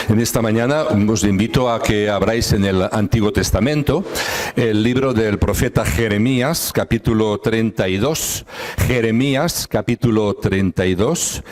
En esta mañana os invito a que abráis en el Antiguo Testamento el libro del profeta Jeremías, capítulo 32. Jeremías, capítulo 32,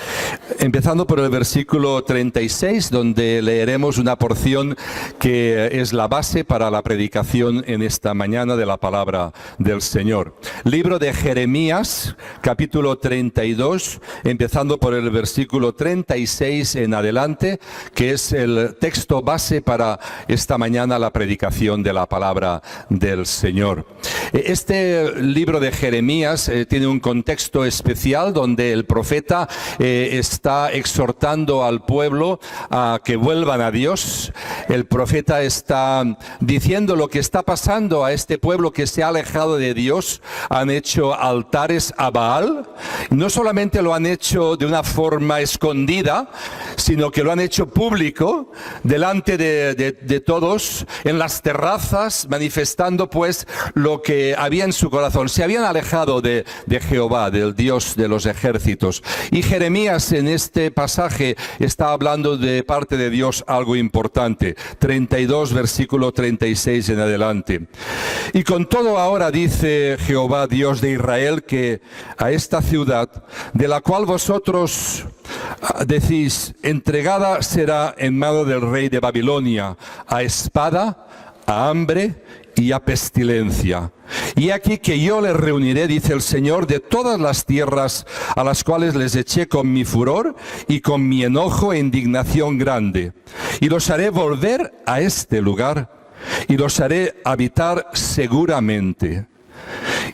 empezando por el versículo 36, donde leeremos una porción que es la base para la predicación en esta mañana de la palabra del Señor. Libro de Jeremías, capítulo 32, empezando por el versículo 36 en adelante, que es el texto base para esta mañana la predicación de la palabra del Señor. Este libro de Jeremías tiene un contexto especial donde el profeta está exhortando al pueblo a que vuelvan a Dios. El profeta está diciendo lo que está pasando a este pueblo que se ha alejado de Dios. Han hecho altares a Baal. No solamente lo han hecho de una forma escondida, sino que lo han hecho público delante de todos en las terrazas, manifestando pues lo que había en su corazón. Se habían alejado de Jehová, del Dios de los ejércitos. Y Jeremías en este pasaje está hablando de parte de Dios algo importante. 32, versículo 36 en adelante. Y con todo ahora dice Jehová, Dios de Israel, que a esta ciudad, de la cual vosotros decís, entregada será en mano del rey de Babilonia, a espada, a hambre y a pestilencia. Y aquí que yo les reuniré, dice el Señor, de todas las tierras a las cuales les eché con mi furor y con mi enojo e indignación grande. Y los haré volver a este lugar y los haré habitar seguramente.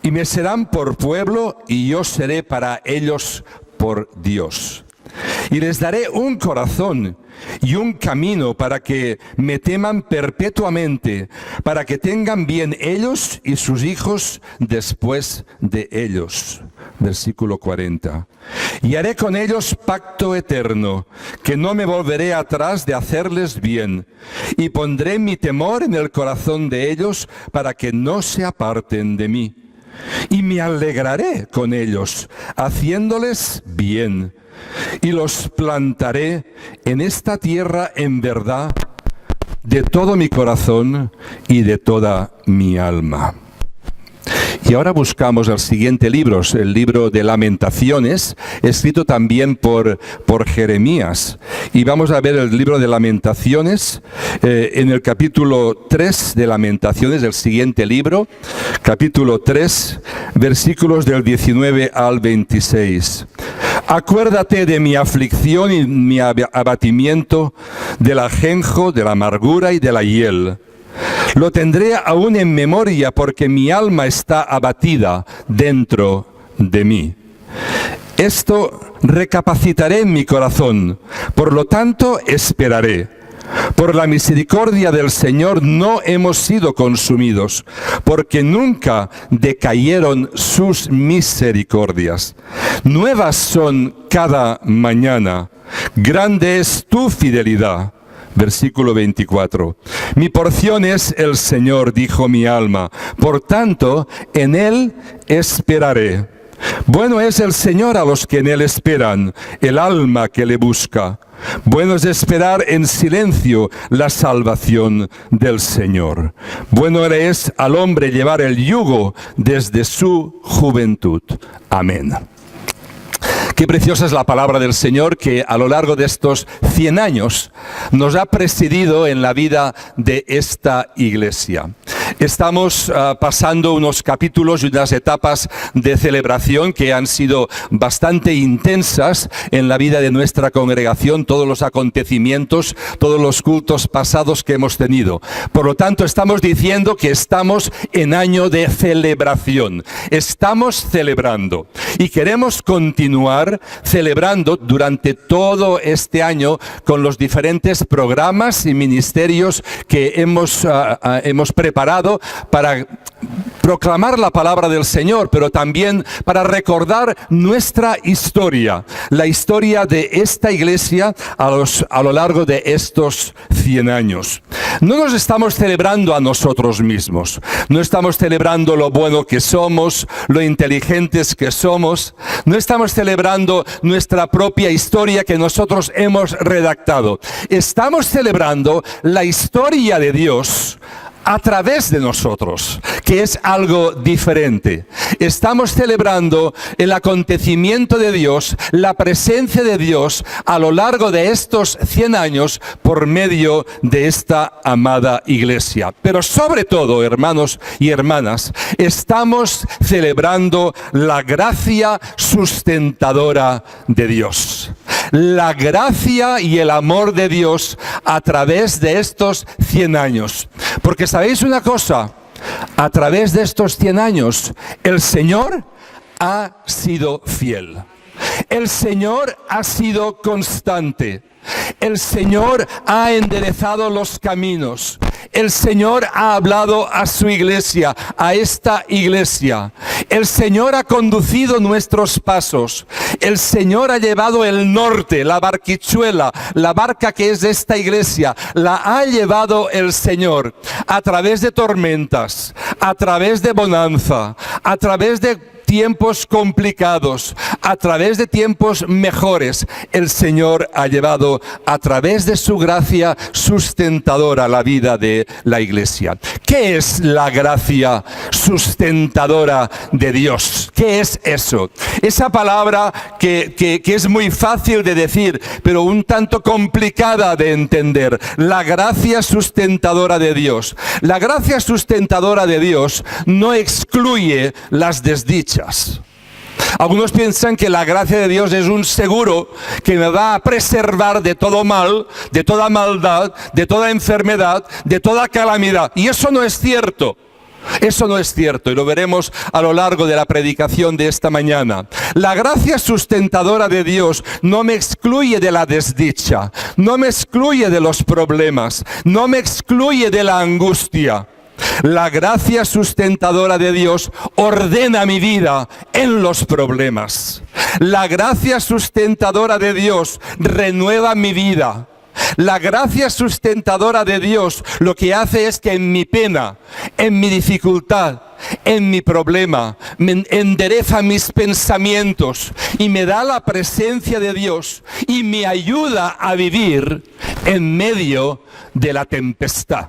Y me serán por pueblo y yo seré para ellos por Dios. Y les daré un corazón y un camino para que me teman perpetuamente, para que tengan bien ellos y sus hijos después de ellos. Versículo 40. Y haré con ellos pacto eterno, que no me volveré atrás de hacerles bien, y pondré mi temor en el corazón de ellos para que no se aparten de mí. Y me alegraré con ellos, haciéndoles bien. Y los plantaré en esta tierra en verdad de todo mi corazón y de toda mi alma. Y ahora buscamos el siguiente libro, el libro de Lamentaciones, escrito también por Jeremías. Y vamos a ver el libro de Lamentaciones en el capítulo 3 de Lamentaciones, el siguiente libro, capítulo 3, versículos del 19 al 26. Acuérdate de mi aflicción y mi abatimiento, del ajenjo, de la amargura y de la hiel. Lo tendré aún en memoria porque mi alma está abatida dentro de mí. Esto recapacitaré en mi corazón, por lo tanto esperaré. Por la misericordia del Señor no hemos sido consumidos, porque nunca decayeron sus misericordias. Nuevas son cada mañana, grande es tu fidelidad. Versículo 24. Mi porción es el Señor, dijo mi alma, por tanto en Él esperaré. Bueno es el Señor a los que en Él esperan, el alma que le busca. Bueno es esperar en silencio la salvación del Señor. Bueno es al hombre llevar el yugo desde su juventud. Amén. Qué preciosa es la palabra del Señor que a lo largo de estos 100 años nos ha presidido en la vida de esta iglesia. Estamos pasando unos capítulos y unas etapas de celebración que han sido bastante intensas en la vida de nuestra congregación, todos los acontecimientos, todos los cultos pasados que hemos tenido. Por lo tanto, estamos diciendo que estamos en año de celebración. Estamos celebrando y queremos continuar celebrando durante todo este año con los diferentes programas y ministerios que hemos preparado creado para proclamar la palabra del Señor, pero también para recordar nuestra historia, la historia de esta iglesia a lo largo de estos 100 años. No nos estamos celebrando a nosotros mismos, no estamos celebrando lo bueno que somos, lo inteligentes que somos, no estamos celebrando nuestra propia historia que nosotros hemos redactado. Estamos celebrando la historia de Dios a través de nosotros, que es algo diferente. Estamos celebrando el acontecimiento de Dios, la presencia de Dios a lo largo de estos 100 años por medio de esta amada iglesia. Pero sobre todo, hermanos y hermanas, estamos celebrando la gracia sustentadora de Dios. La gracia y el amor de Dios a través de estos 100 años. Porque ¿sabéis una cosa? A través de estos 100 años, el Señor ha sido fiel. El Señor ha sido constante. El Señor ha enderezado los caminos. El Señor ha hablado a su iglesia, a esta iglesia. El Señor ha conducido nuestros pasos. El Señor ha llevado el norte, la barquichuela, la barca que es de esta iglesia, la ha llevado el Señor a través de tormentas, a través de bonanza, a través de tiempos complicados, a través de tiempos mejores. El Señor ha llevado a través de su gracia sustentadora la vida de la iglesia. ¿Qué es la gracia sustentadora de Dios? ¿Qué es eso? Esa palabra que es muy fácil de decir, pero un tanto complicada de entender. La gracia sustentadora de Dios. La gracia sustentadora de Dios no excluye las desdichas. Algunos piensan que la gracia de Dios es un seguro que me va a preservar de todo mal, de toda maldad, de toda enfermedad, de toda calamidad. Y eso no es cierto. Eso no es cierto y lo veremos a lo largo de la predicación de esta mañana. La gracia sustentadora de Dios no me excluye de la desdicha, no me excluye de los problemas, no me excluye de la angustia. La gracia sustentadora de Dios ordena mi vida en los problemas. La gracia sustentadora de Dios renueva mi vida. La gracia sustentadora de Dios lo que hace es que en mi pena, en mi dificultad, en mi problema, me endereza mis pensamientos y me da la presencia de Dios y me ayuda a vivir en medio de la tempestad.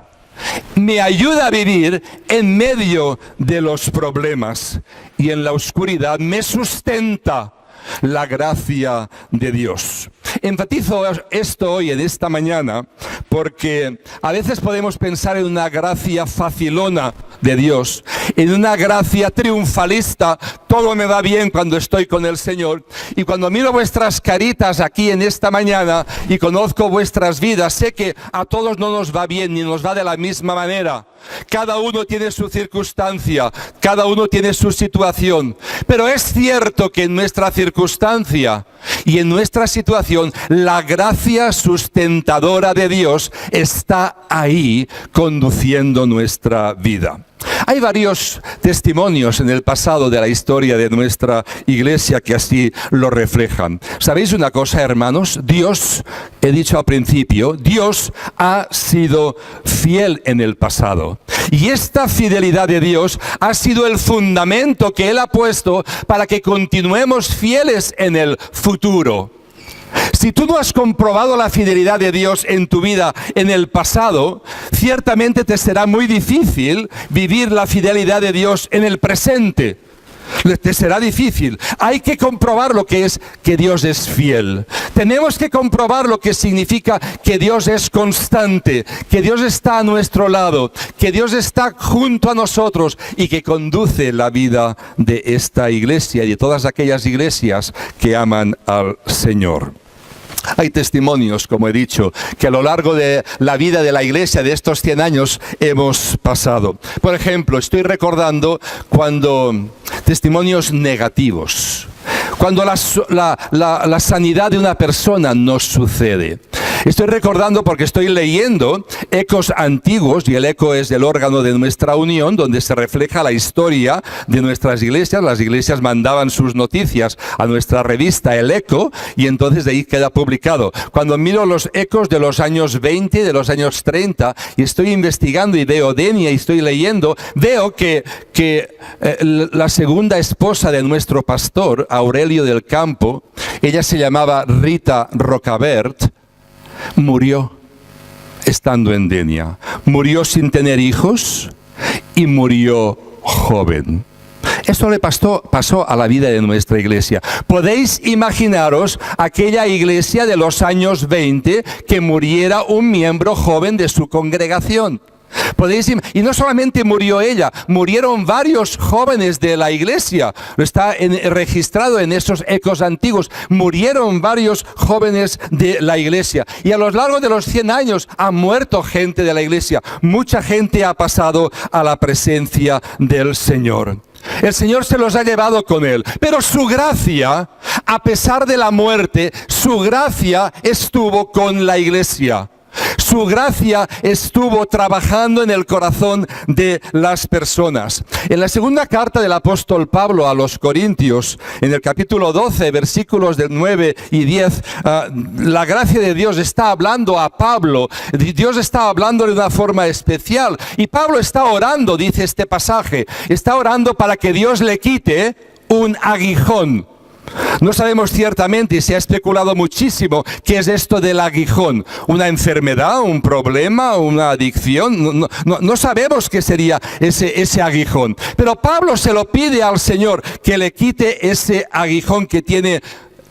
Me ayuda a vivir en medio de los problemas y en la oscuridad me sustenta la gracia de Dios. Enfatizo esto hoy en esta mañana porque a veces podemos pensar en una gracia facilona de Dios, en una gracia triunfalista. Todo me va bien cuando estoy con el Señor, y cuando miro vuestras caritas aquí en esta mañana y conozco vuestras vidas, sé que a todos no nos va bien ni nos va de la misma manera. Cada uno tiene su circunstancia, cada uno tiene su situación, pero es cierto que en nuestra circunstancia y en nuestra situación la gracia sustentadora de Dios está ahí conduciendo nuestra vida. Hay varios testimonios en el pasado de la historia de nuestra iglesia que así lo reflejan. ¿Sabéis una cosa, hermanos? Dios, he dicho al principio, Dios ha sido fiel en el pasado. Y esta fidelidad de Dios ha sido el fundamento que Él ha puesto para que continuemos fieles en el futuro. Si tú no has comprobado la fidelidad de Dios en tu vida en el pasado, ciertamente te será muy difícil vivir la fidelidad de Dios en el presente. Te será difícil. Hay que comprobar lo que es que Dios es fiel. Tenemos que comprobar lo que significa que Dios es constante, que Dios está a nuestro lado, que Dios está junto a nosotros y que conduce la vida de esta iglesia y de todas aquellas iglesias que aman al Señor. Hay testimonios, como he dicho, que a lo largo de la vida de la iglesia de estos 100 años hemos pasado. Por ejemplo, estoy recordando testimonios negativos. Cuando la sanidad de una persona no sucede. Estoy recordando porque estoy leyendo ecos antiguos, y el eco es el órgano de nuestra unión, donde se refleja la historia de nuestras iglesias. Las iglesias mandaban sus noticias a nuestra revista El Eco, y entonces de ahí queda publicado. Cuando miro los ecos de los años 20, de los años 30, y estoy investigando y veo Denia y estoy leyendo, veo que la segunda esposa de nuestro pastor, Aurelio del Campo, ella se llamaba Rita Rocabert, murió estando en Denia. Murió sin tener hijos y murió joven. Esto le pasó a la vida de nuestra iglesia. Podéis imaginaros aquella iglesia de los años 20 que muriera un miembro joven de su congregación. Y no solamente murió ella, murieron varios jóvenes de la iglesia. Está registrado en esos ecos antiguos. Murieron varios jóvenes de la iglesia. Y a lo largo de los 100 años ha muerto gente de la iglesia. Mucha gente ha pasado a la presencia del Señor. El Señor se los ha llevado con Él. Pero su gracia, a pesar de la muerte, su gracia estuvo con la iglesia. Su gracia estuvo trabajando en el corazón de las personas. En la segunda carta del apóstol Pablo a los Corintios, en el capítulo 12, versículos del 9 y 10, la gracia de Dios está hablando a Pablo. Dios está hablando de una forma especial. Y Pablo está orando, dice este pasaje, está orando para que Dios le quite un aguijón. No sabemos ciertamente, y se ha especulado muchísimo, qué es esto del aguijón. ¿Una enfermedad, un problema, una adicción? No sabemos qué sería ese aguijón. Pero Pablo se lo pide al Señor, que le quite ese aguijón que tiene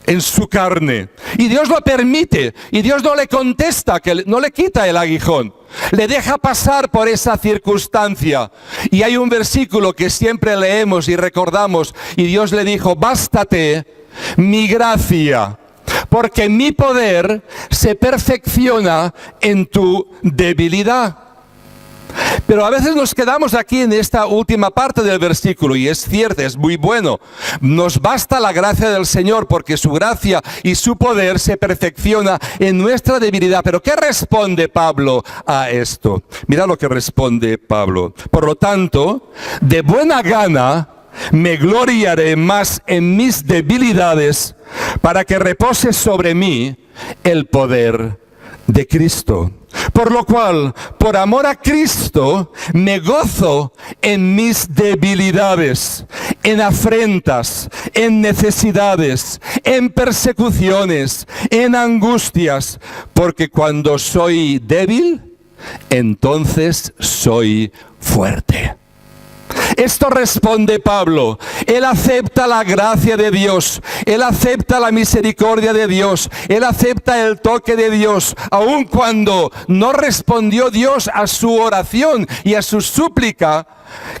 en su carne. Y Dios lo permite, y Dios no le contesta, que no le quita el aguijón. Le deja pasar por esa circunstancia. Y hay un versículo que siempre leemos y recordamos, y Dios le dijo: bástate mi gracia, porque mi poder se perfecciona en tu debilidad. Pero a veces nos quedamos aquí en esta última parte del versículo, y es cierto, es muy bueno. Nos basta la gracia del Señor, porque su gracia y su poder se perfecciona en nuestra debilidad. Pero ¿qué responde Pablo a esto? Mira lo que responde Pablo. Por lo tanto, de buena gana me gloriaré más en mis debilidades, para que repose sobre mí el poder de Cristo. Por lo cual, por amor a Cristo, me gozo en mis debilidades, en afrentas, en necesidades, en persecuciones, en angustias, porque cuando soy débil, entonces soy fuerte. Esto responde Pablo. Él acepta la gracia de Dios. Él acepta la misericordia de Dios. Él acepta el toque de Dios. Aun cuando no respondió Dios a su oración y a su súplica,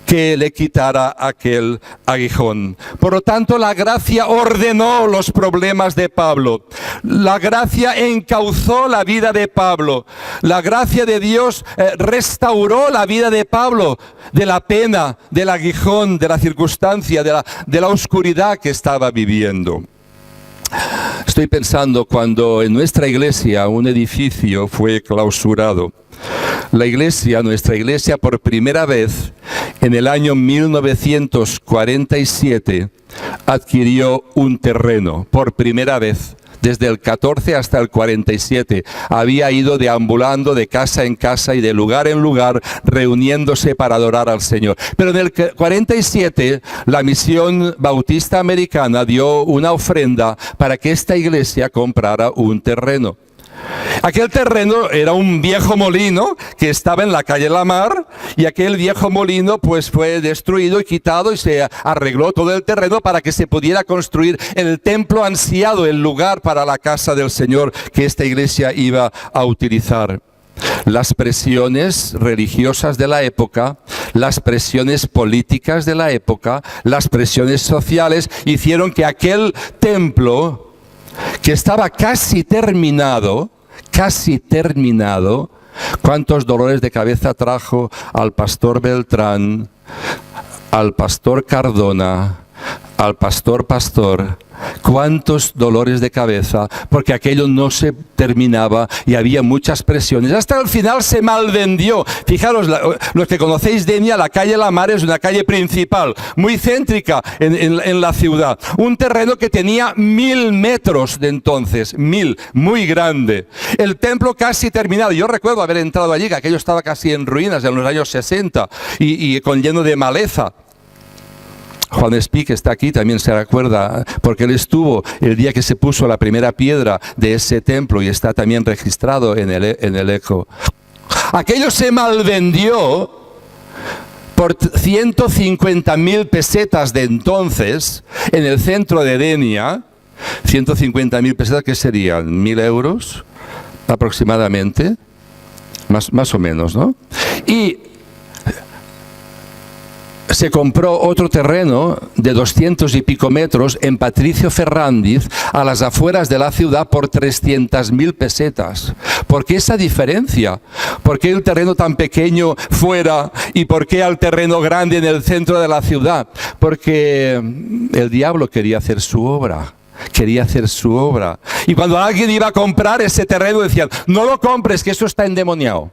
que le quitara aquel aguijón. Por lo tanto, la gracia ordenó los problemas de Pablo. La gracia encauzó la vida de Pablo. La gracia de Dios restauró la vida de Pablo de la pena, del aguijón, de la circunstancia, de la oscuridad que estaba viviendo. Estoy pensando cuando en nuestra iglesia un edificio fue clausurado. Nuestra iglesia, por primera vez en el año 1947 adquirió un terreno, por primera vez. Desde el 14 hasta el 47 había ido deambulando de casa en casa y de lugar en lugar, reuniéndose para adorar al Señor. Pero en el 47 la Misión Bautista Americana dio una ofrenda para que esta iglesia comprara un terreno. Aquel terreno era un viejo molino que estaba en la calle La Mar, y aquel viejo molino pues fue destruido y quitado, y se arregló todo el terreno para que se pudiera construir el templo ansiado, el lugar para la casa del Señor que esta iglesia iba a utilizar. Las presiones religiosas de la época, las presiones políticas de la época, las presiones sociales hicieron que aquel templo, que estaba casi terminado, cuántos dolores de cabeza trajo al pastor Beltrán, al pastor Cardona, al pastor, cuántos dolores de cabeza, porque aquello no se terminaba y había muchas presiones. Hasta el final se malvendió. Fijaros, los que conocéis Denia, la calle La Mar es una calle principal, muy céntrica en la ciudad. Un terreno que tenía 1000 metros de entonces, 1000, muy grande. El templo casi terminado. Yo recuerdo haber entrado allí, que aquello estaba casi en ruinas en los años 60 y con lleno de maleza. Juan Espí, que está aquí, también se recuerda, porque él estuvo el día que se puso la primera piedra de ese templo y está también registrado en el ECO. Aquello se malvendió por 150.000 pesetas de entonces en el centro de Denia. 150.000 pesetas, ¿qué serían? ¿1.000 euros aproximadamente? Más o menos, ¿no? Y se compró otro terreno de 200 y pico metros en Patricio Ferrandiz, a las afueras de la ciudad, por 300.000 pesetas. ¿Por qué esa diferencia? ¿Por qué el terreno tan pequeño fuera y por qué el terreno grande en el centro de la ciudad? Porque el diablo quería hacer su obra. Quería hacer su obra. Y cuando alguien iba a comprar ese terreno decían: no lo compres, que eso está endemoniado.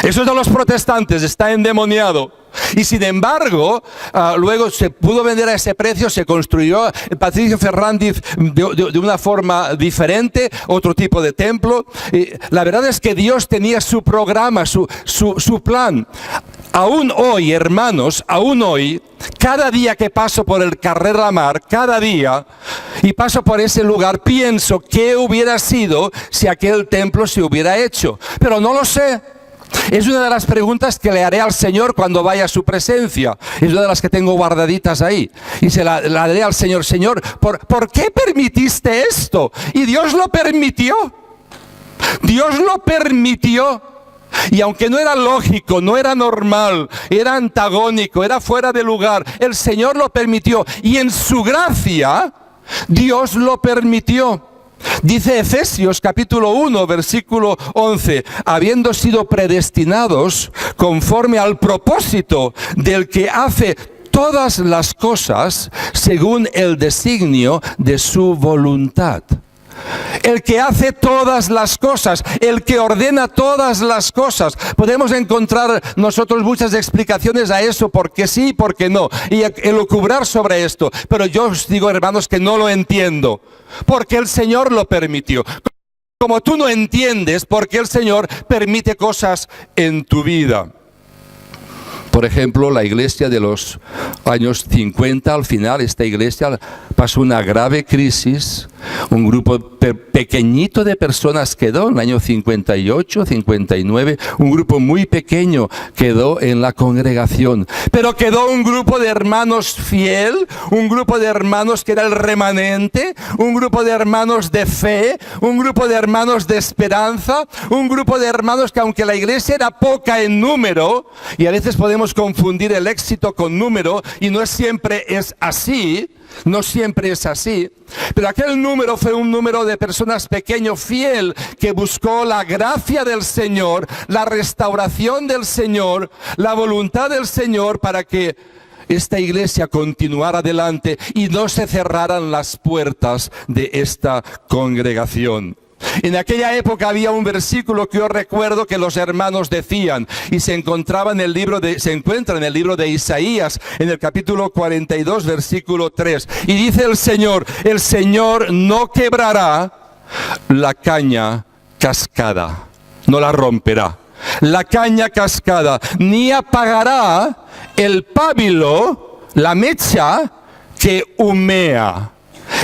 Eso es de los protestantes, está endemoniado. Y sin embargo, luego se pudo vender a ese precio, se construyó el Patricio Ferrandiz de una forma diferente, otro tipo de templo. La verdad es que Dios tenía su programa, su plan. Aún hoy, hermanos, aún hoy, cada día que paso por el Carrer La Mar, cada día, y paso por ese lugar, pienso qué hubiera sido si aquel templo se hubiera hecho. Pero no lo sé. Es una de las preguntas que le haré al Señor cuando vaya a su presencia. Es una de las que tengo guardaditas ahí. Y se la haré al Señor. Señor, ¿por qué permitiste esto? Y Dios lo permitió. Dios lo permitió. Y aunque no era lógico, no era normal, era antagónico, era fuera de lugar, el Señor lo permitió. Y en su gracia, Dios lo permitió. Dice Efesios capítulo 1, versículo 11, habiendo sido predestinados conforme al propósito del que hace todas las cosas según el designio de su voluntad. El que hace todas las cosas, el que ordena todas las cosas. Podemos encontrar nosotros muchas explicaciones a eso, por qué sí y por qué no, y elucubrar sobre esto. Pero yo os digo, hermanos, que no lo entiendo, porque el Señor lo permitió. Como tú no entiendes por qué el Señor permite cosas en tu vida. Por ejemplo, la iglesia de los años 50, al final, esta iglesia pasó una grave crisis. Un grupo pequeñito de personas quedó en el año 58, 59. Un grupo muy pequeño quedó en la congregación. Pero quedó un grupo de hermanos fiel, un grupo de hermanos que era el remanente, un grupo de hermanos de fe, un grupo de hermanos de esperanza, un grupo de hermanos que, aunque la iglesia era poca en número, y a veces podemos confundir el éxito con número, y no siempre es así, no siempre es así, pero aquel número fue un número de personas pequeño, fiel, que buscó la gracia del Señor, la restauración del Señor, la voluntad del Señor para que esta iglesia continuara adelante y no se cerraran las puertas de esta congregación. En aquella época había un versículo que yo recuerdo que los hermanos decían, y se encuentra en el libro de Isaías, en el capítulo 42, versículo 3. Y dice el Señor no quebrará la caña cascada, no la romperá. La caña cascada, ni apagará el pábilo, la mecha que humea.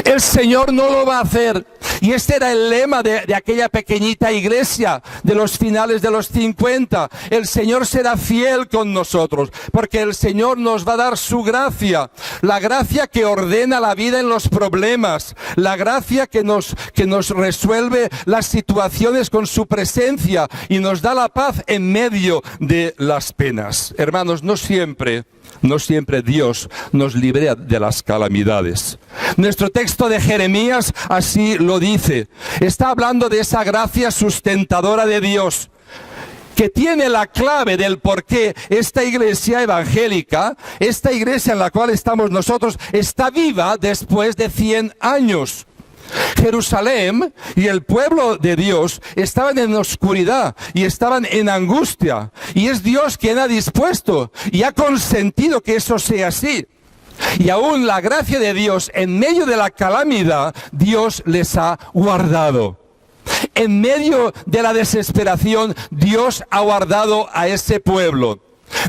El Señor no lo va a hacer. Y este era el lema de aquella pequeñita iglesia de los finales de los 50. El Señor será fiel con nosotros, porque el Señor nos va a dar su gracia. La gracia que ordena la vida en los problemas. La gracia que nos resuelve las situaciones con su presencia y nos da la paz en medio de las penas. Hermanos, no siempre Dios nos libra de las calamidades. Nuestro texto de Jeremías así lo dice. Está hablando de esa gracia sustentadora de Dios, que tiene la clave del por qué esta iglesia evangélica, esta iglesia en la cual estamos nosotros, está viva después de 100 años. Jerusalén y el pueblo de Dios estaban en oscuridad y estaban en angustia. Y es Dios quien ha dispuesto y ha consentido que eso sea así. Y aún la gracia de Dios, en medio de la calamidad, Dios les ha guardado. En medio de la desesperación, Dios ha guardado a ese pueblo.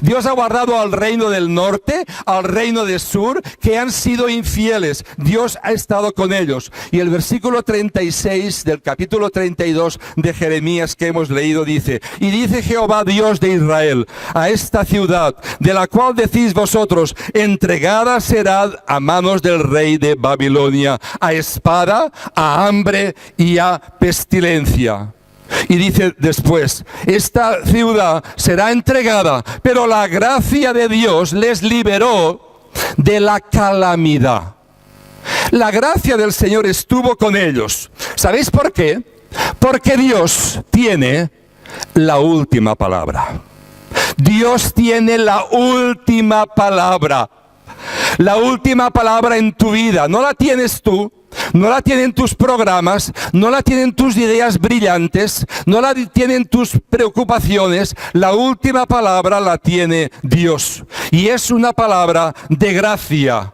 Dios ha guardado al reino del norte, al reino del sur, que han sido infieles. Dios ha estado con ellos. Y el versículo 36 del capítulo 32 de Jeremías que hemos leído dice: y dice Jehová Dios de Israel a esta ciudad, de la cual decís vosotros, entregada será a manos del rey de Babilonia, a espada, a hambre y a pestilencia. Y dice después, esta ciudad será entregada, pero la gracia de Dios les liberó de la calamidad. La gracia del Señor estuvo con ellos. ¿Sabéis por qué? Porque Dios tiene la última palabra. Dios tiene la última palabra. La última palabra en tu vida. No la tienes tú. No la tienen tus programas, no la tienen tus ideas brillantes, no la tienen tus preocupaciones. La última palabra la tiene Dios. Y es una palabra de gracia.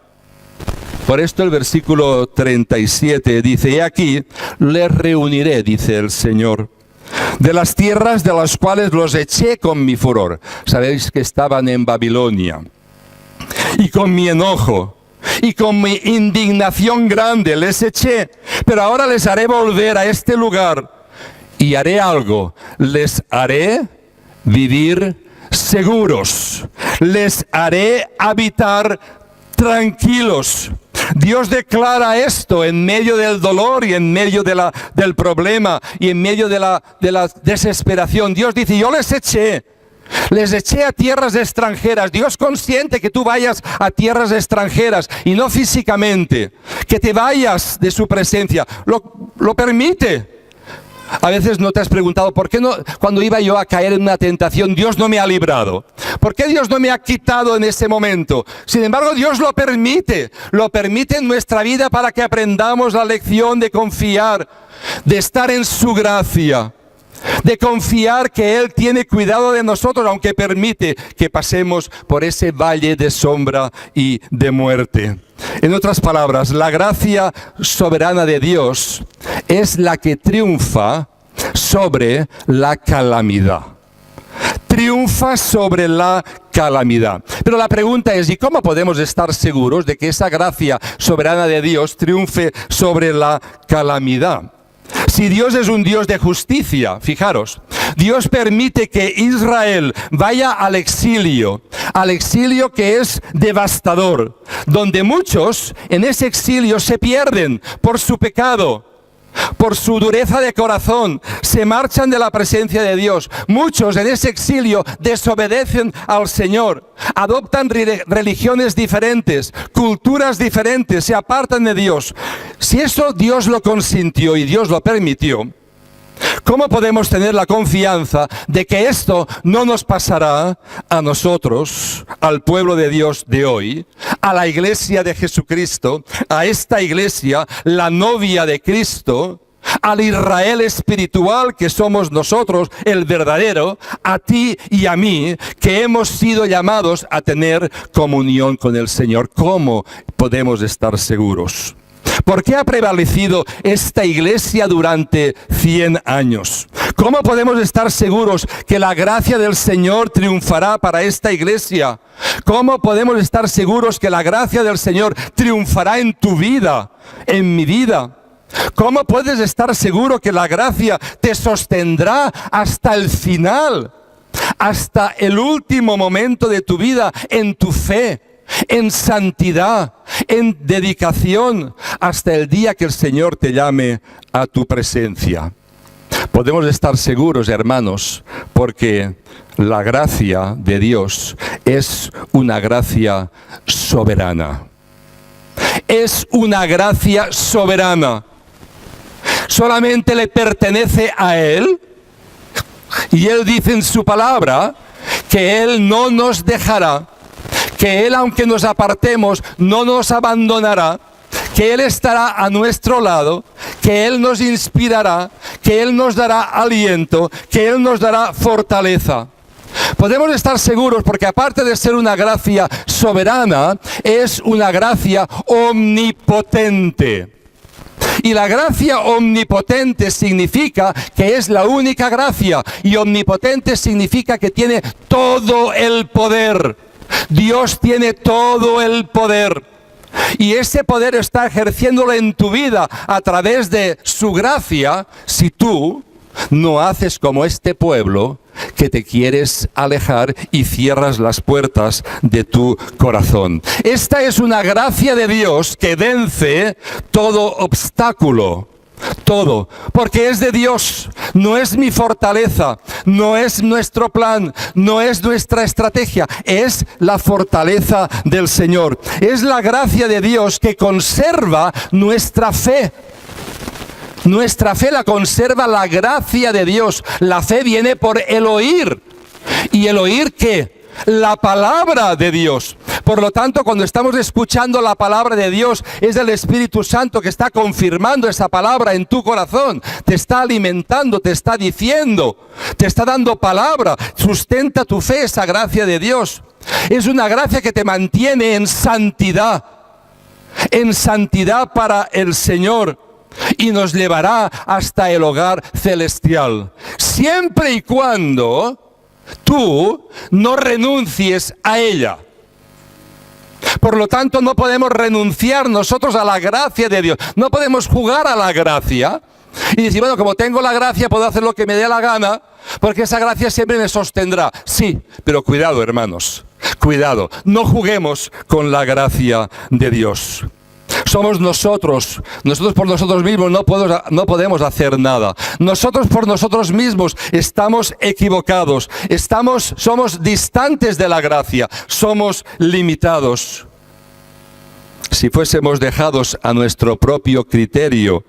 Por esto el versículo 37 dice: y aquí les reuniré, dice el Señor, de las tierras de las cuales los eché con mi furor. Sabéis que estaban en Babilonia. Y con mi enojo. Y con mi indignación grande les eché, pero ahora les haré volver a este lugar y haré algo, les haré vivir seguros, les haré habitar tranquilos. Dios declara esto en medio del dolor y en medio del problema y en medio de la desesperación. Dios dice: yo les eché a tierras extranjeras. Dios consiente que tú vayas a tierras extranjeras y no físicamente, que te vayas de su presencia. Lo permite. A veces no te has preguntado por qué no, cuando iba yo a caer en una tentación, Dios no me ha librado. ¿Por qué Dios no me ha quitado en ese momento? Sin embargo, Dios lo permite en nuestra vida para que aprendamos la lección de confiar, de estar en su gracia, de confiar que Él tiene cuidado de nosotros, aunque permite que pasemos por ese valle de sombra y de muerte. En otras palabras, la gracia soberana de Dios es la que triunfa sobre la calamidad. Triunfa sobre la calamidad. Pero la pregunta es: ¿y cómo podemos estar seguros de que esa gracia soberana de Dios triunfe sobre la calamidad? Si Dios es un Dios de justicia, fijaros, Dios permite que Israel vaya al exilio que es devastador, donde muchos en ese exilio se pierden por su pecado, por su dureza de corazón, se marchan de la presencia de Dios. Muchos en ese exilio desobedecen al Señor, adoptan religiones diferentes, culturas diferentes, se apartan de Dios. Si eso Dios lo consintió y Dios lo permitió, ¿cómo podemos tener la confianza de que esto no nos pasará a nosotros, al pueblo de Dios de hoy, a la iglesia de Jesucristo, a esta iglesia, la novia de Cristo, al Israel espiritual que somos nosotros, el verdadero, a ti y a mí, que hemos sido llamados a tener comunión con el Señor? ¿Cómo podemos estar seguros? ¿Por qué ha prevalecido esta iglesia durante 100 años? ¿Cómo podemos estar seguros que la gracia del Señor triunfará para esta iglesia? ¿Cómo podemos estar seguros que la gracia del Señor triunfará en tu vida, en mi vida? ¿Cómo puedes estar seguro que la gracia te sostendrá hasta el final, hasta el último momento de tu vida, en tu fe, en santidad, en dedicación, hasta el día que el Señor te llame a tu presencia? Podemos estar seguros, hermanos, porque la gracia de Dios es una gracia soberana. Es una gracia soberana. Solamente le pertenece a Él. Y Él dice en su palabra que Él no nos dejará, que Él, aunque nos apartemos, no nos abandonará, que Él estará a nuestro lado, que Él nos inspirará, que Él nos dará aliento, que Él nos dará fortaleza. Podemos estar seguros porque aparte de ser una gracia soberana, es una gracia omnipotente. Y la gracia omnipotente significa que es la única gracia, y omnipotente significa que tiene todo el poder. Dios tiene todo el poder. Y ese poder está ejerciéndolo en tu vida a través de su gracia, si tú no haces como este pueblo que te quieres alejar y cierras las puertas de tu corazón. Esta es una gracia de Dios que vence todo obstáculo. Todo, porque es de Dios, no es mi fortaleza, no es nuestro plan, no es nuestra estrategia, es la fortaleza del Señor. Es la gracia de Dios que conserva nuestra fe. Nuestra fe la conserva la gracia de Dios. La fe viene por el oír. ¿Y el oír qué? La palabra de Dios. Por lo tanto, cuando estamos escuchando la palabra de Dios, es el Espíritu Santo que está confirmando esa palabra en tu corazón. Te está alimentando, te está diciendo, te está dando palabra. Sustenta tu fe esa gracia de Dios. Es una gracia que te mantiene en santidad para el Señor. Y nos llevará hasta el hogar celestial. Siempre y cuando tú no renuncies a ella. Por lo tanto, no podemos renunciar nosotros a la gracia de Dios. No podemos jugar a la gracia y decir, bueno, como tengo la gracia, puedo hacer lo que me dé la gana, porque esa gracia siempre me sostendrá. Sí, pero cuidado, hermanos, cuidado. No juguemos con la gracia de Dios. Somos nosotros por nosotros mismos no podemos hacer nada. Nosotros por nosotros mismos estamos equivocados, somos distantes de la gracia, somos limitados. Si fuésemos dejados a nuestro propio criterio,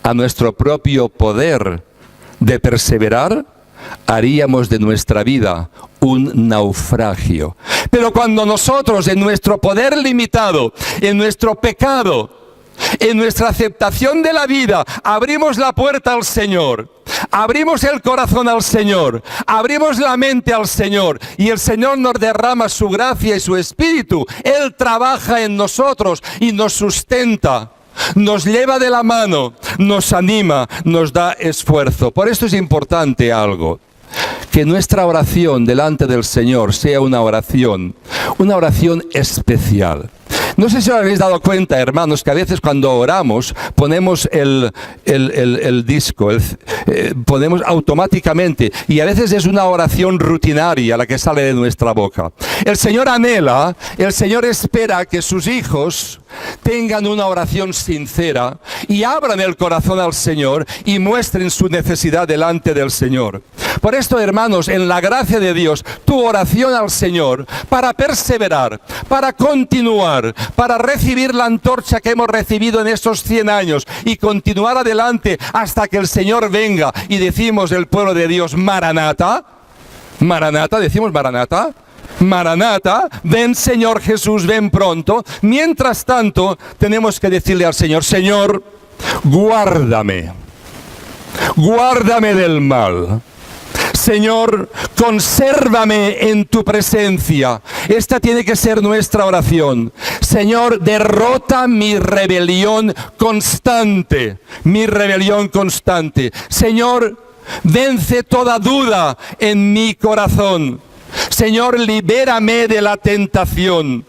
a nuestro propio poder de perseverar, haríamos de nuestra vida un naufragio. Pero cuando nosotros, en nuestro poder limitado, en nuestro pecado, en nuestra aceptación de la vida, abrimos la puerta al Señor, abrimos el corazón al Señor, abrimos la mente al Señor, y el Señor nos derrama su gracia y su Espíritu, Él trabaja en nosotros y nos sustenta. Nos lleva de la mano, nos anima, nos da esfuerzo. Por esto es importante algo, que nuestra oración delante del Señor sea una oración especial. No sé si os habéis dado cuenta, hermanos, que a veces cuando oramos ponemos el disco, ponemos automáticamente, y a veces es una oración rutinaria la que sale de nuestra boca. El Señor anhela, el Señor espera que sus hijos tengan una oración sincera y abran el corazón al Señor y muestren su necesidad delante del Señor. Por esto, hermanos, en la gracia de Dios, tu oración al Señor para perseverar, para continuar, para recibir la antorcha que hemos recibido en estos 100 años y continuar adelante hasta que el Señor venga y decimos el pueblo de Dios, Maranata, Maranata, decimos Maranata. Maranata, ven Señor Jesús, ven pronto. Mientras tanto, tenemos que decirle al Señor, Señor, guárdame del mal. Señor, consérvame en tu presencia. Esta tiene que ser nuestra oración. Señor, derrota mi rebelión constante, Señor, vence toda duda en mi corazón. Señor, libérame de la tentación.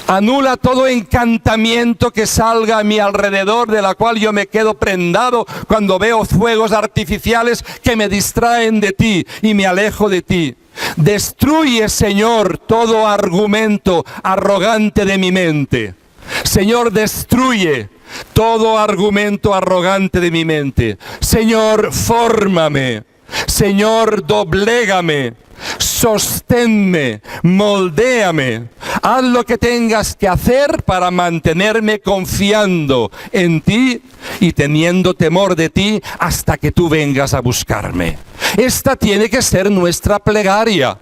Anula todo encantamiento que salga a mi alrededor, de la cual yo me quedo prendado cuando veo fuegos artificiales que me distraen de ti y me alejo de ti. Destruye, Señor, todo argumento arrogante de mi mente. Señor, destruye todo argumento arrogante de mi mente. Señor, fórmame. Señor, doblégame. Sosténme, moldéame, Haz lo que tengas que hacer para mantenerme confiando en ti y teniendo temor de ti hasta que tú vengas a buscarme. Esta tiene que ser nuestra plegaria.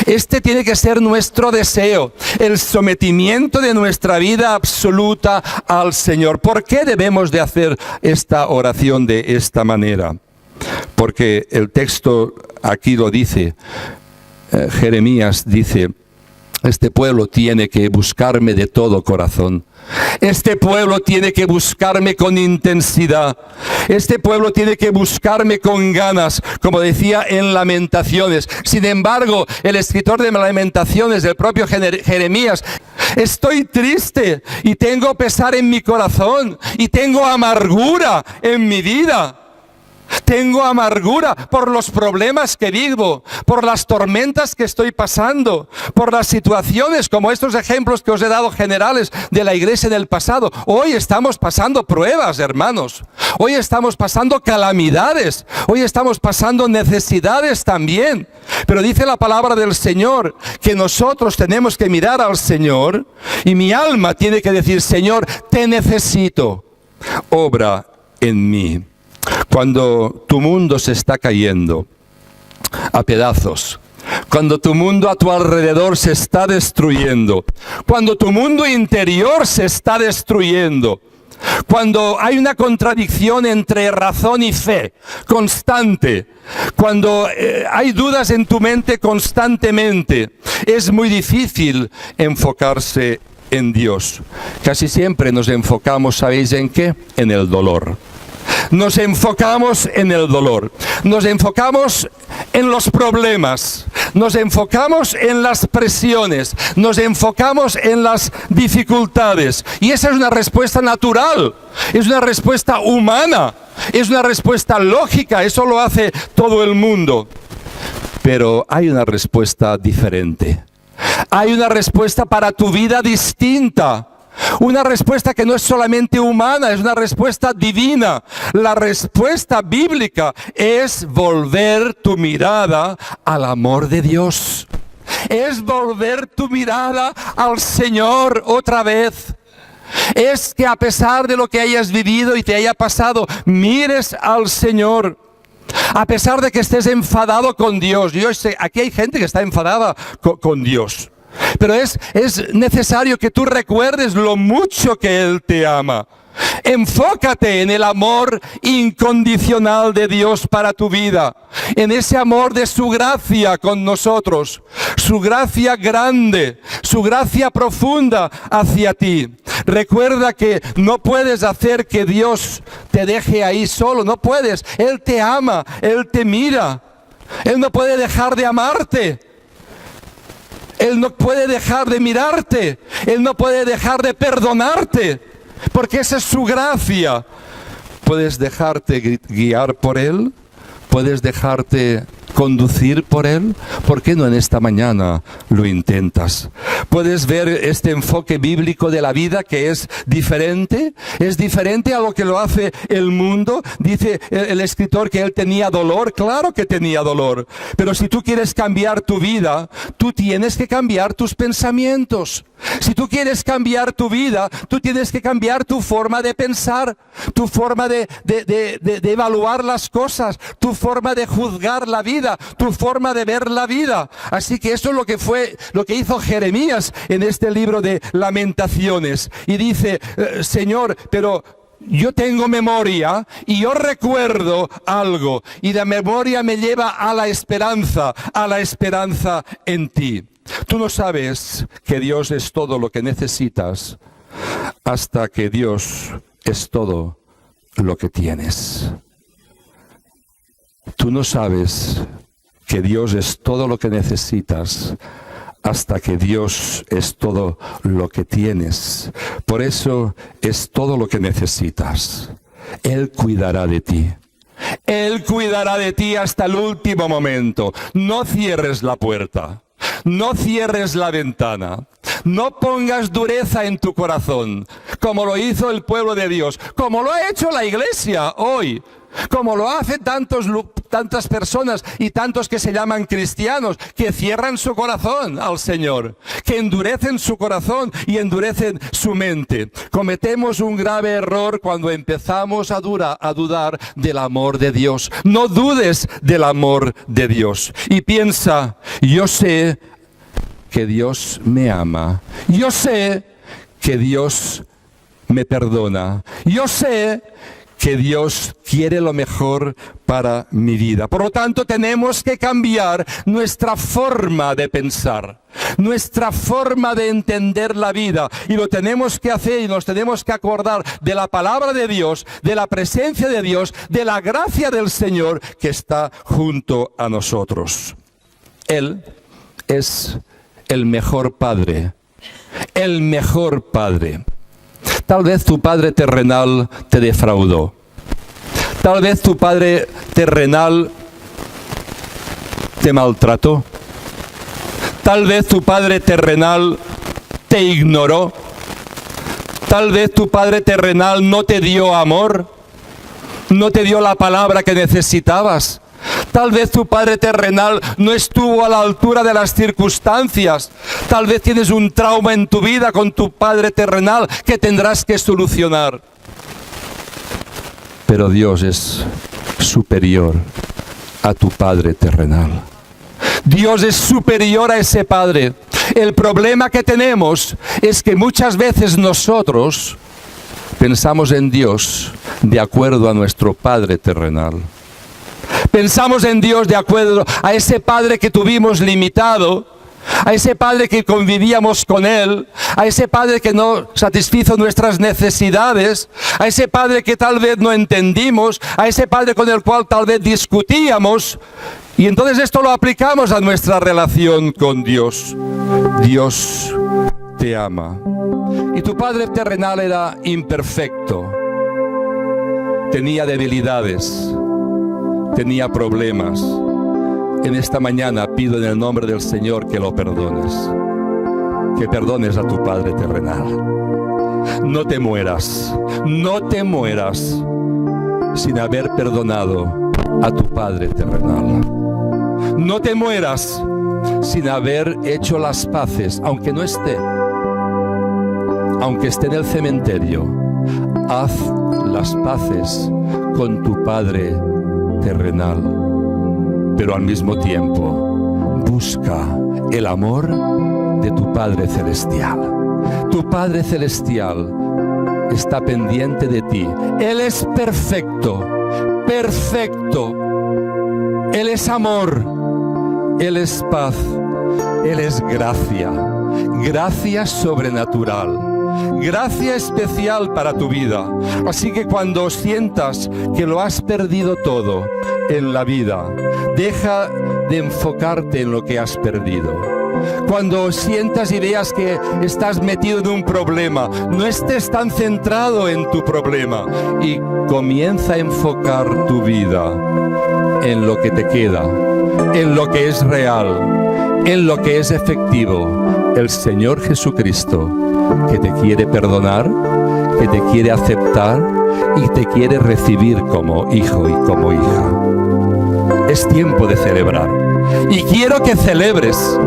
Este tiene que ser nuestro deseo, el sometimiento de nuestra vida absoluta al Señor. ¿Por qué debemos de hacer esta oración de esta manera? Porque el texto aquí lo dice, Jeremías dice, este pueblo tiene que buscarme de todo corazón. Este pueblo tiene que buscarme con intensidad. Este pueblo tiene que buscarme con ganas, como decía en Lamentaciones. Sin embargo, el escritor de Lamentaciones, el propio Jeremías, estoy triste y tengo pesar en mi corazón y tengo amargura en mi vida. Tengo amargura por los problemas que vivo, por las tormentas que estoy pasando, por las situaciones como estos ejemplos que os he dado generales de la iglesia en el pasado. Hoy estamos pasando pruebas, hermanos. Hoy estamos pasando calamidades. Hoy estamos pasando necesidades también. Pero dice la palabra del Señor que nosotros tenemos que mirar al Señor y mi alma tiene que decir, Señor, te necesito. Obra en mí. Cuando tu mundo se está cayendo a pedazos, cuando tu mundo a tu alrededor se está destruyendo, cuando tu mundo interior se está destruyendo, cuando hay una contradicción entre razón y fe constante, cuando hay dudas en tu mente constantemente, es muy difícil enfocarse en Dios. Casi siempre nos enfocamos, ¿sabéis en qué? En el dolor. Nos enfocamos en el dolor, nos enfocamos en los problemas, nos enfocamos en las presiones, nos enfocamos en las dificultades. Y esa es una respuesta natural, es una respuesta humana, es una respuesta lógica, eso lo hace todo el mundo. Pero hay una respuesta diferente, hay una respuesta para tu vida distinta. Una respuesta que no es solamente humana, es una respuesta divina. La respuesta bíblica es volver tu mirada al amor de Dios. Es volver tu mirada al Señor otra vez. Es que a pesar de lo que hayas vivido y te haya pasado, mires al Señor. A pesar de que estés enfadado con Dios. Yo sé, aquí hay gente que está enfadada con Dios. Pero es necesario que tú recuerdes lo mucho que Él te ama. Enfócate en el amor incondicional de Dios para tu vida, en ese amor de su gracia con nosotros, su gracia grande, su gracia profunda hacia ti. Recuerda que no puedes hacer que Dios te deje ahí solo, no puedes. Él te ama, Él te mira, Él no puede dejar de amarte. Él no puede dejar de mirarte, Él no puede dejar de perdonarte, porque esa es su gracia. ¿Puedes dejarte guiar por Él? ¿Puedes dejarte conducir por Él? ¿Por qué no en esta mañana lo intentas? ¿Puedes ver este enfoque bíblico de la vida que es diferente? ¿Es diferente a lo que lo hace el mundo? Dice el escritor que él tenía dolor. Claro que tenía dolor. Pero si tú quieres cambiar tu vida, tú tienes que cambiar tus pensamientos. Si tú quieres cambiar tu vida, tú tienes que cambiar tu forma de pensar, tu forma de evaluar las cosas, tu forma de juzgar la vida, tu forma de ver la vida. Así que eso es lo que hizo Jeremías en este libro de Lamentaciones. Y dice, Señor, pero yo tengo memoria y yo recuerdo algo. Y la memoria me lleva a la esperanza en ti. Tú no sabes que Dios es todo lo que necesitas hasta que Dios es todo lo que tienes. Tú no sabes que Dios es todo lo que necesitas hasta que Dios es todo lo que tienes. Por eso es todo lo que necesitas. Él cuidará de ti. Él cuidará de ti hasta el último momento. No cierres la puerta. No cierres la ventana, No pongas dureza en tu corazón, como lo hizo el pueblo de Dios, como lo ha hecho la iglesia hoy, como lo hacen tantas personas y tantos que se llaman cristianos, que cierran su corazón al Señor, que endurecen su corazón y endurecen su mente. Cometemos un grave error cuando empezamos a dudar del amor de Dios. No dudes del amor de Dios. Y piensa, yo sé que Dios me ama. Yo sé que Dios me perdona. Yo sé que Dios quiere lo mejor para mi vida. Por lo tanto, tenemos que cambiar nuestra forma de pensar, nuestra forma de entender la vida. Y lo tenemos que hacer y nos tenemos que acordar de la palabra de Dios, de la presencia de Dios, de la gracia del Señor que está junto a nosotros. Él es el mejor Padre, el mejor Padre. Tal vez tu padre terrenal te defraudó. Tal vez tu padre terrenal te maltrató. Tal vez tu padre terrenal te ignoró. Tal vez tu padre terrenal no te dio amor, no te dio la palabra que necesitabas. Tal vez tu padre terrenal no estuvo a la altura de las circunstancias. Tal vez tienes un trauma en tu vida con tu padre terrenal que tendrás que solucionar. Pero Dios es superior a tu padre terrenal. Dios es superior a ese padre. El problema que tenemos es que muchas veces nosotros pensamos en Dios de acuerdo a nuestro padre terrenal. Pensamos en Dios de acuerdo a ese Padre que tuvimos limitado, a ese Padre que convivíamos con Él, a ese Padre que no satisfizo nuestras necesidades, a ese Padre que tal vez no entendimos, a ese Padre con el cual tal vez discutíamos. Y entonces esto lo aplicamos a nuestra relación con Dios. Dios te ama. Y tu Padre terrenal era imperfecto, tenía debilidades, tenía problemas. En esta mañana pido en el nombre del Señor que lo perdones. Que perdones a tu Padre terrenal. No te mueras, no te mueras sin haber perdonado a tu Padre terrenal. No te mueras sin haber hecho las paces, aunque no esté, aunque esté en el cementerio. Haz las paces con tu Padre terrenal, pero al mismo tiempo busca el amor de tu Padre celestial. Tu Padre celestial está pendiente de ti. Él es perfecto, perfecto. Él es amor, Él es paz, Él es gracia, gracia sobrenatural. Gracia especial para tu vida. Así que cuando sientas que lo has perdido todo en la vida, deja de enfocarte en lo que has perdido. Cuando sientas y veas que estás metido en un problema, no estés tan centrado en tu problema y comienza a enfocar tu vida en lo que te queda, en lo que es real, en lo que es efectivo. El Señor Jesucristo, que te quiere perdonar, que te quiere aceptar y te quiere recibir como hijo y como hija. Es tiempo de celebrar. Y quiero que celebres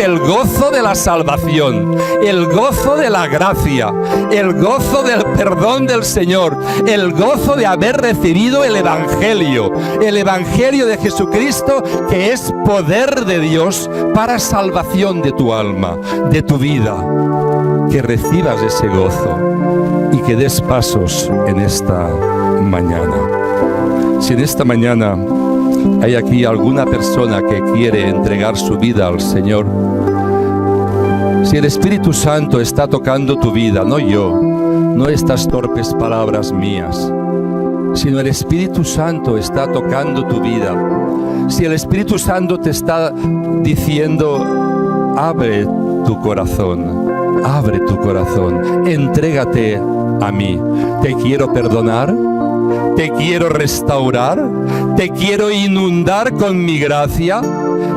el gozo de la salvación, el gozo de la gracia, el gozo del perdón del Señor, el gozo de haber recibido el Evangelio de Jesucristo, que es poder de Dios para salvación de tu alma, de tu vida. Que recibas ese gozo y que des pasos en esta mañana. Si en esta mañana hay aquí alguna persona que quiere entregar su vida al Señor, si el Espíritu Santo está tocando tu vida, no yo, no estas torpes palabras mías, sino el Espíritu Santo está tocando tu vida, si el Espíritu Santo te está diciendo, abre tu corazón, entrégate a mí, te quiero perdonar, te quiero restaurar, te quiero inundar con mi gracia,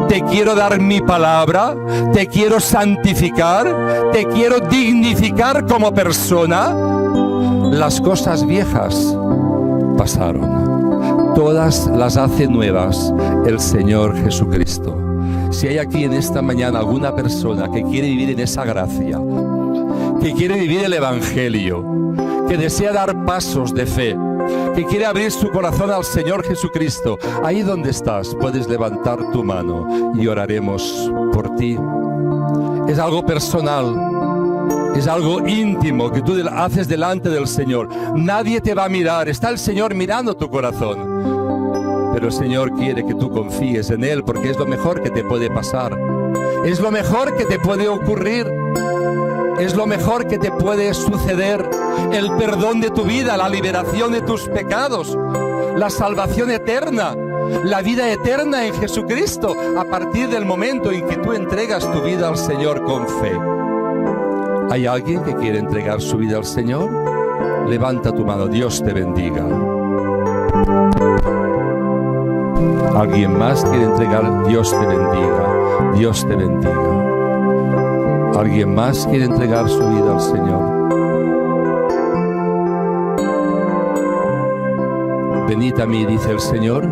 te quiero dar mi palabra, te quiero santificar, te quiero dignificar como persona. Las cosas viejas pasaron, todas las hace nuevas el Señor Jesucristo. Si hay aquí en esta mañana alguna persona que quiere vivir en esa gracia, que quiere vivir el Evangelio, que desea dar pasos de fe, que quiere abrir su corazón al Señor Jesucristo, ahí donde estás puedes levantar tu mano y oraremos por ti. Es algo personal, es algo íntimo que tú haces delante del Señor. Nadie te va a mirar, está el Señor mirando tu corazón. Pero el Señor quiere que tú confíes en Él, porque es lo mejor que te puede pasar. Es lo mejor que te puede ocurrir. Es lo mejor que te puede suceder. El perdón de tu vida, la liberación de tus pecados, la salvación eterna, la vida eterna en Jesucristo, a partir del momento en que tú entregas tu vida al Señor con fe. ¿Hay alguien que quiere entregar su vida al Señor? Levanta tu mano, Dios te bendiga. ¿Alguien más quiere entregar? Dios te bendiga, Dios te bendiga. ¿Alguien más quiere entregar su vida al Señor? Venid a mí, dice el Señor,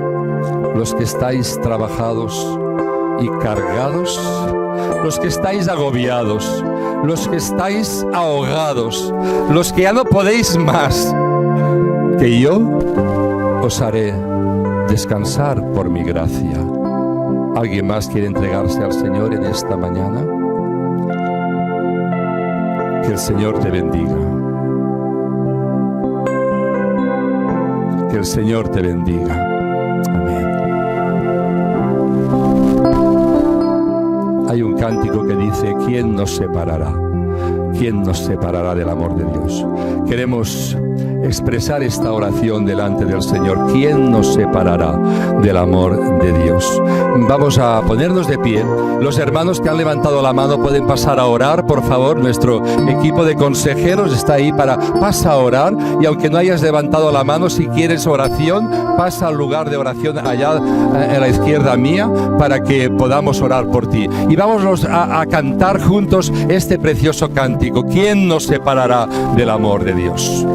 los que estáis trabajados y cargados, los que estáis agobiados, los que estáis ahogados, los que ya no podéis más, que yo os haré descansar por mi gracia. ¿Alguien más quiere entregarse al Señor en esta mañana? Que el Señor te bendiga. Que el Señor te bendiga. Amén. Hay un cántico que dice: ¿quién nos separará? ¿Quién nos separará del amor de Dios? Queremos expresar esta oración delante del Señor. ¿Quién nos separará del amor de Dios? Vamos a ponernos de pie. Los hermanos que han levantado la mano pueden pasar a orar, por favor. Nuestro equipo de consejeros está ahí pasa a orar. Y aunque no hayas levantado la mano, si quieres oración, pasa al lugar de oración allá a la izquierda mía, para que podamos orar por ti. Y vamos a cantar juntos este precioso cántico: ¿quién nos separará del amor de Dios?